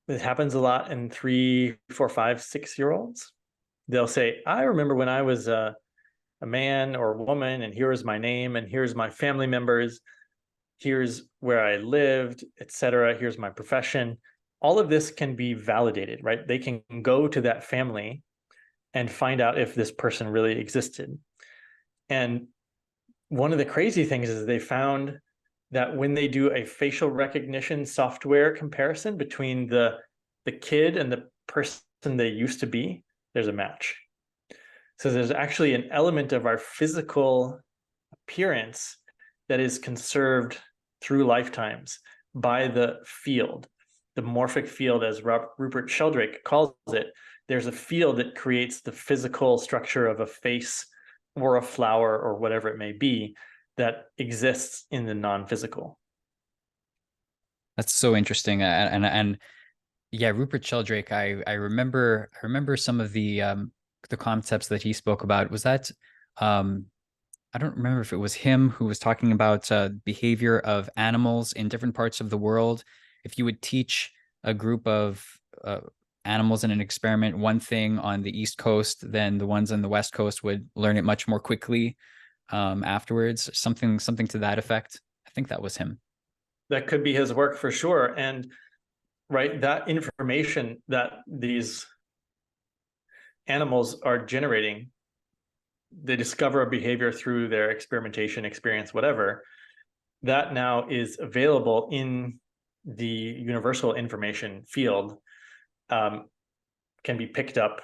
[SPEAKER 2] it happens a lot in 3, 4, 5, 6-year-olds. They'll say, I remember when I was a man or a woman, and here is my name, and here's my family members, here's where I lived, etc. Here's my profession. All of this can be validated, right? They can go to that family and find out if this person really existed. And one of the crazy things is they found that when they do a facial recognition software comparison between the kid and the person they used to be, there's a match. So there's actually an element of our physical appearance that is conserved through lifetimes by the field, the morphic field, as Rupert Sheldrake calls it. There's a field that creates the physical structure of a face or a flower or whatever it may be that exists in the non-physical.
[SPEAKER 1] That's so interesting. And yeah, Rupert Sheldrake, I remember some of the concepts that he spoke about. Was that I don't remember if it was him who was talking about behavior of animals in different parts of the world. If you would teach a group of animals in an experiment one thing on the East Coast, then the ones on the West Coast would learn it much more quickly afterwards. Something to that effect. I think that was him.
[SPEAKER 2] That could be his work for sure. And right, that information that these animals are generating, they discover a behavior through their experimentation, experience, whatever, that now is available in the universal information field, can be picked up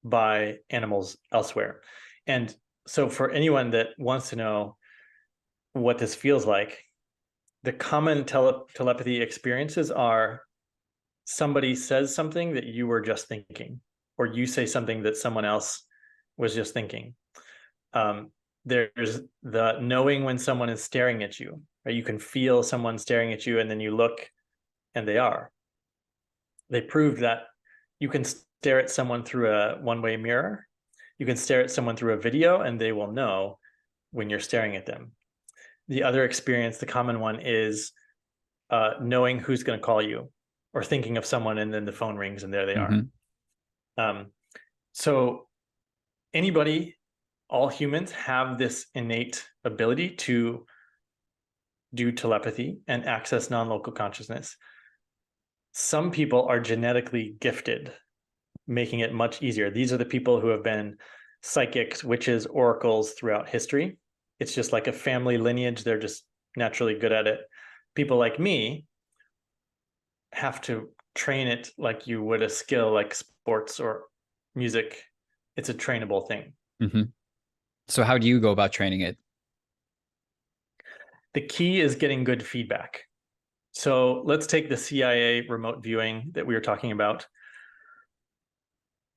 [SPEAKER 2] by animals elsewhere. And so for anyone that wants to know what this feels like, the common telepathy experiences are somebody says something that you were just thinking, or you say something that someone else was just thinking. There's the knowing when someone is staring at you, right? You can feel someone staring at you and then you look and they are. they proved that you can stare at someone through a one-way mirror. You can stare at someone through a video, and they will know when you're staring at them. The other experience, the common one, is knowing who's going to call you, or thinking of someone, and then the phone rings and there they are. So anybody, all humans have this innate ability to do telepathy and access non-local consciousness. Some people are genetically gifted, making it much easier. These are the people who have been psychics, witches, oracles throughout history. It's just like a family lineage. They're just naturally good at it. People like me have to train it like you would a skill like sports or music. It's a trainable thing.
[SPEAKER 1] So how do you go about training it?
[SPEAKER 2] The key is getting good feedback. So let's take the CIA remote viewing that we were talking about.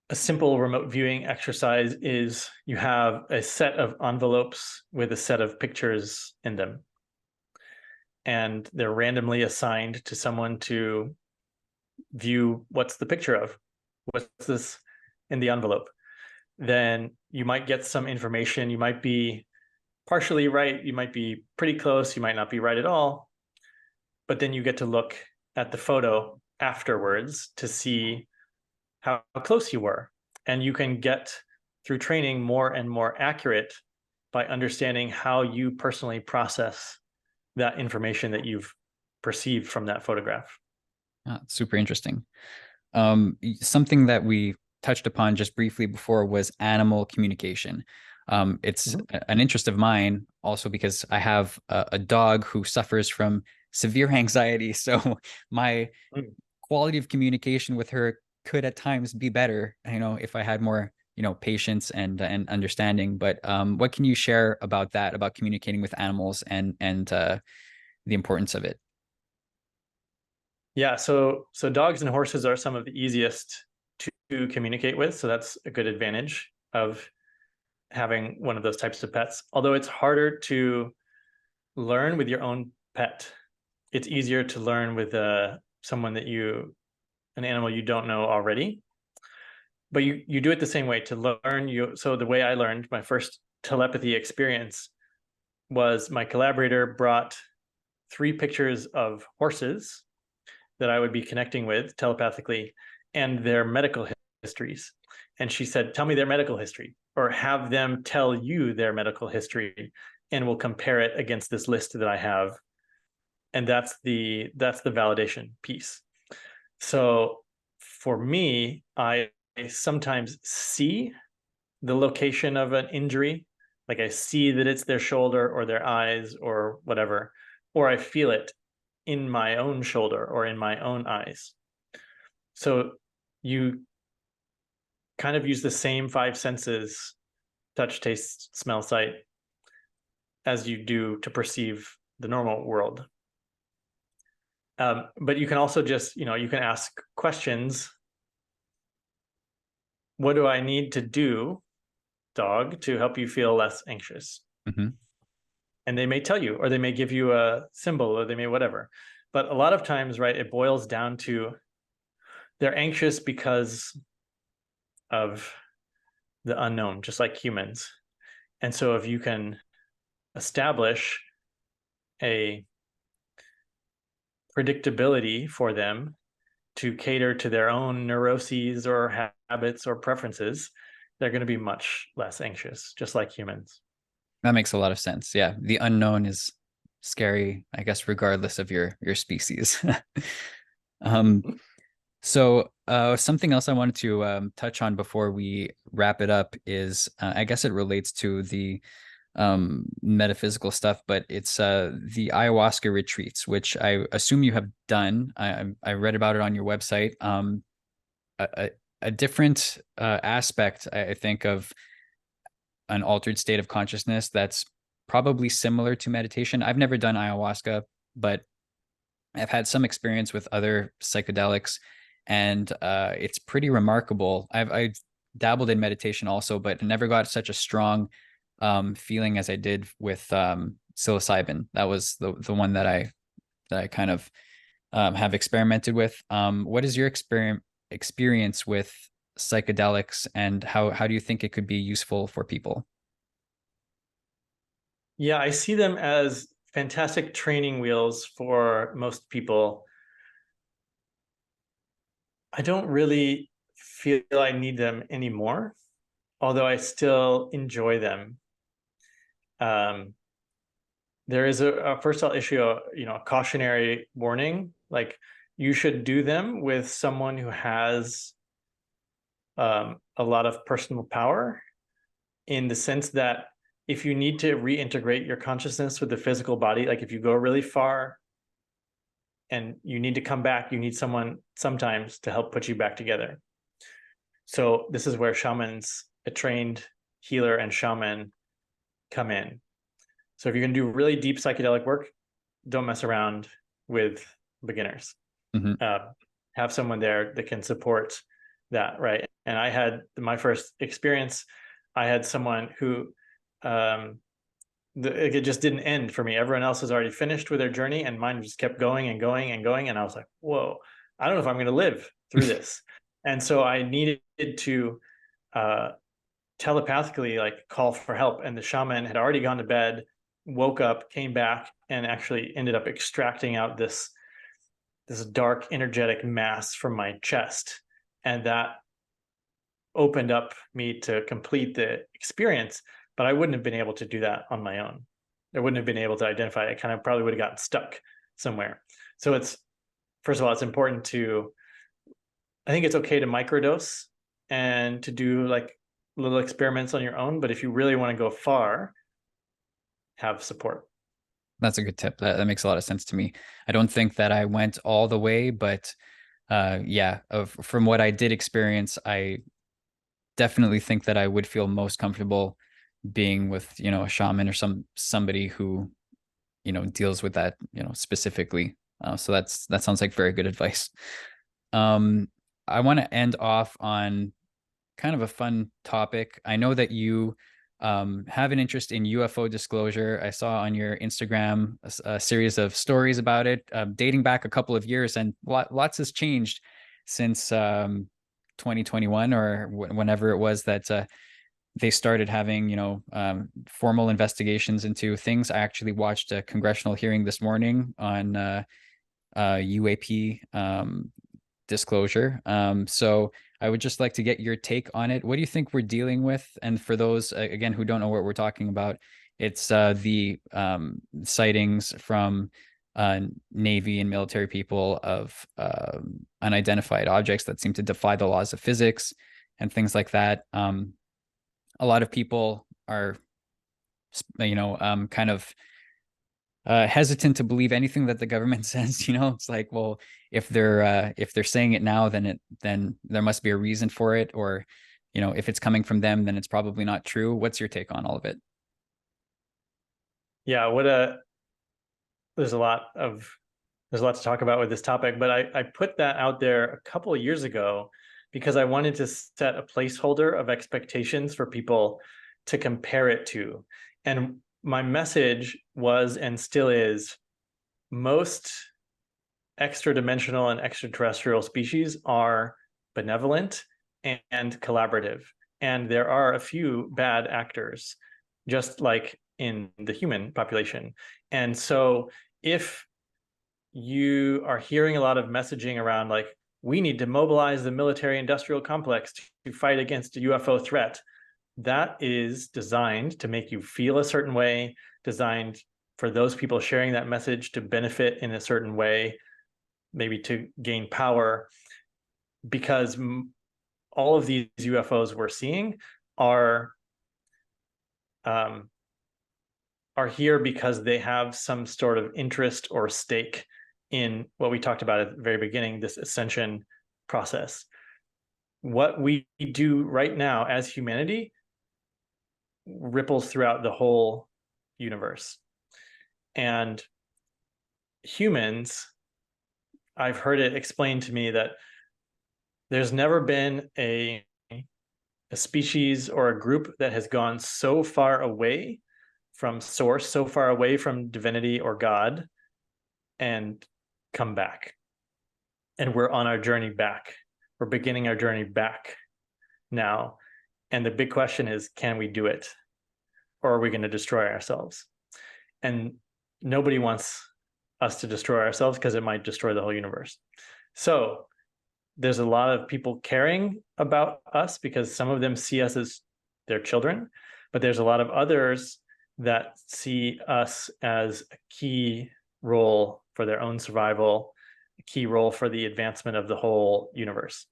[SPEAKER 2] A simple remote viewing exercise is you have a set of envelopes with a set of pictures in them. And they're randomly assigned to someone to view what's the picture of, what's this in the envelope. Then you might get some information. You might be partially right. You might be pretty close. You might not be right at all. But then you get to look at the photo afterwards to see how close you were. And you can get, through training, more and more accurate by understanding how you personally process that information that you've perceived from that photograph.
[SPEAKER 1] Super interesting. Something that we touched upon just briefly before was animal communication. It's an interest of mine also because I have a dog who suffers from severe anxiety. So my quality of communication with her could at times be better, if I had more, patience and understanding. But what can you share about that, about communicating with animals and the importance of it?
[SPEAKER 2] Yeah, so dogs and horses are some of the easiest to communicate with. So that's a good advantage of having one of those types of pets. Although it's harder to learn with your own pet. It's easier to learn with someone an animal you don't know already. But you do it the same way to learn. So the way I learned my first telepathy experience was my collaborator brought 3 pictures of horses that I would be connecting with telepathically and their medical histories. And she said, tell me their medical history, or have them tell you their medical history, and we'll compare it against this list that I have. And that's the validation piece. So for me, I sometimes see the location of an injury, like I see that it's their shoulder or their eyes or whatever, or I feel it in my own shoulder or in my own eyes. So you kind of use the same 5 senses, touch, taste, smell, sight, as you do to perceive the normal world. But you can also just, you can ask questions. What do I need to do, dog, to help you feel less anxious? And they may tell you, or they may give you a symbol, or they may whatever. But a lot of times, right, it boils down to they're anxious because of the unknown, just like humans. And so if you can establish a predictability for them to cater to their own neuroses or habits or preferences, they're going to be much less anxious, just like humans.
[SPEAKER 1] That makes a lot of sense. Yeah. The unknown is scary, I guess, regardless of your species. So something else I wanted to touch on before we wrap it up is I guess it relates to the metaphysical stuff, but it's the ayahuasca retreats, which I assume you have done. I read about it on your website. A different aspect, I think, of an altered state of consciousness that's probably similar to meditation. I've never done ayahuasca, but I've had some experience with other psychedelics, and it's pretty remarkable. I dabbled in meditation also, but never got such a strong feeling as I did with psilocybin. That was the one that I kind of have experimented with. What is your experience with psychedelics, and how do you think it could be useful for people?
[SPEAKER 2] Yeah, I see them as fantastic training wheels for most people. I don't really feel I need them anymore, although I still enjoy them. Um, there is first I'll issue a cautionary warning, like you should do them with someone who has a lot of personal power, in the sense that if you need to reintegrate your consciousness with the physical body, like if you go really far and you need to come back, you need someone sometimes to help put you back together. So this is where shamans, a trained healer and shaman, come in. So if you're going to do really deep psychedelic work, don't mess around with beginners.
[SPEAKER 1] Hmm.
[SPEAKER 2] Have someone there that can support that, right? And I had my first experience. I had someone who it just didn't end for me. Everyone else was already finished with their journey, and mine just kept going and going and going. And I was like, whoa, I don't know if I'm going to live through this. And so I needed to uh, telepathically like call for help. And the shaman had already gone to bed, woke up, came back, and actually ended up extracting out this dark energetic mass from my chest. And that opened up me to complete the experience, but I wouldn't have been able to do that on my own. I wouldn't have been able to identify it. I kind of probably would have gotten stuck somewhere. So it's, first of all, it's important to, I think it's okay to microdose and to do like little experiments on your own. But if you really want to go far, have support.
[SPEAKER 1] That's a good tip. That makes a lot of sense to me. I don't think that I went all the way, but yeah, from what I did experience, I definitely think that I would feel most comfortable being with, a shaman or somebody who, deals with that, specifically. So that sounds like very good advice. Um, I want to end off on kind of a fun topic. I know that you have an interest in UFO disclosure. I saw on your Instagram a series of stories about it, dating back a couple of years, and lots has changed since 2021 or whenever it was that they started having, formal investigations into things. I actually watched a congressional hearing this morning on UAP disclosure. So I would just like to get your take on it. What do you think we're dealing with? And for those, again, who don't know what we're talking about, it's the sightings from Navy and military people of unidentified objects that seem to defy the laws of physics and things like that. A lot of people are, kind of hesitant to believe anything that the government says. It's like, well, if they're saying it now, then there must be a reason for it, or if it's coming from them, then it's probably not true. What's your take on all of it?
[SPEAKER 2] Yeah, there's a lot of there's a lot to talk about with this topic, but I put that out there a couple of years ago because I wanted to set a placeholder of expectations for people to compare it to. And my message was, and still is, most extra-dimensional and extraterrestrial species are benevolent and collaborative. And there are a few bad actors, just like in the human population. And so if you are hearing a lot of messaging around like, we need to mobilize the military industrial complex to fight against a UFO threat, that is designed to make you feel a certain way, designed for those people sharing that message to benefit in a certain way, maybe to gain power, because all of these UFOs we're seeing are are here because they have some sort of interest or stake in what we talked about at the very beginning, this ascension process. What we do right now as humanity ripples throughout the whole universe. And humans, I've heard it explained to me that there's never been a species or a group that has gone so far away from source, so far away from divinity or God, and come back. and we're on our journey back. We're beginning our journey back now. And the big question is, can we do it? Or are we going to destroy ourselves? And nobody wants us to destroy ourselves because it might destroy the whole universe. So there's a lot of people caring about us because some of them see us as their children, but there's a lot of others that see us as a key role for their own survival, a key role for the advancement of the whole universe.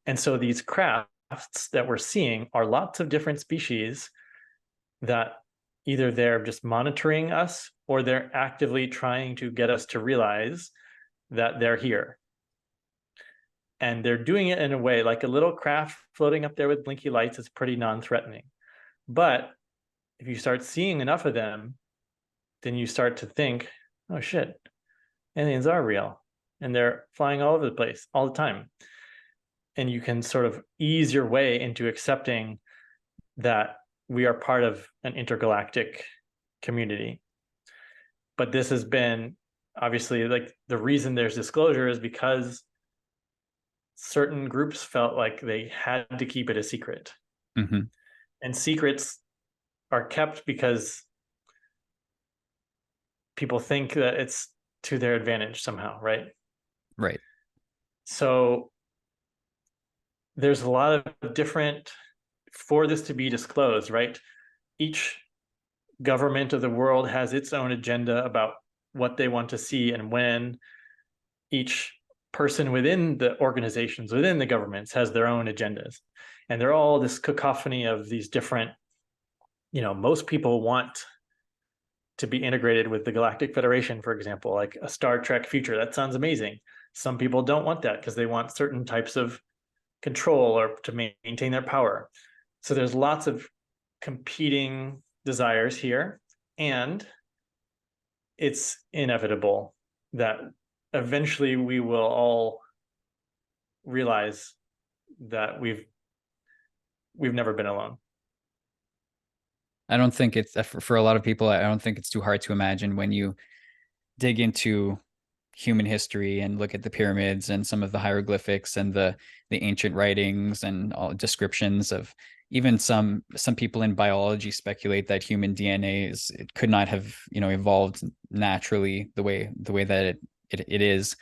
[SPEAKER 2] And so these crafts that we're seeing are lots of different species that either they're just monitoring us or they're actively trying to get us to realize that they're here. And they're doing it in a way like a little craft floating up there with blinky lights is pretty non-threatening. But if you start seeing enough of them, then you start to think, oh shit, aliens are real and they're flying all over the place all the time. And you can sort of ease your way into accepting that we are part of an intergalactic community. But this has been obviously like the reason there's disclosure is because certain groups felt like they had to keep it a secret.
[SPEAKER 1] Mm-hmm.
[SPEAKER 2] And secrets are kept because people think that it's to their advantage somehow, right?
[SPEAKER 1] Right.
[SPEAKER 2] So there's a lot of different, for this to be disclosed, right? Each government of the world has its own agenda about what they want to see and when. Each person within the organizations, within the governments, has their own agendas. And they're all this cacophony of these different, most people want to be integrated with the Galactic Federation, for example, like a Star Trek future. That sounds amazing. Some people don't want that because they want certain types of control or to maintain their power. So there's lots of competing desires here, and it's inevitable that eventually we will all realize that we've never been alone.
[SPEAKER 1] I don't think it's for a lot of people. I don't think it's too hard to imagine when you dig into human history and look at the pyramids and some of the hieroglyphics and the ancient writings and all descriptions of even some people in biology speculate that human DNA it could not have evolved naturally the way that it is.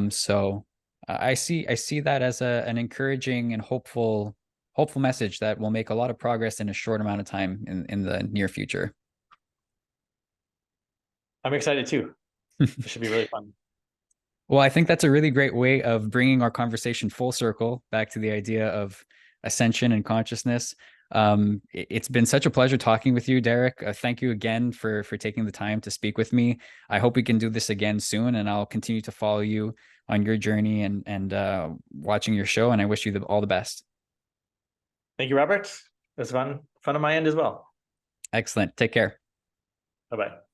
[SPEAKER 1] So I see that as an encouraging and hopeful message that will make a lot of progress in a short amount of time in the near future.
[SPEAKER 2] I'm excited too. It should be really fun.
[SPEAKER 1] Well, I think that's a really great way of bringing our conversation full circle back to the idea of ascension and consciousness. It's been such a pleasure talking with you, Derek. Thank you again for taking the time to speak with me. I hope we can do this again soon, and I'll continue to follow you on your journey and watching your show. And I wish you all the best.
[SPEAKER 2] Thank you, Robert. It was fun on my end as well.
[SPEAKER 1] Excellent. Take care.
[SPEAKER 2] Bye-bye.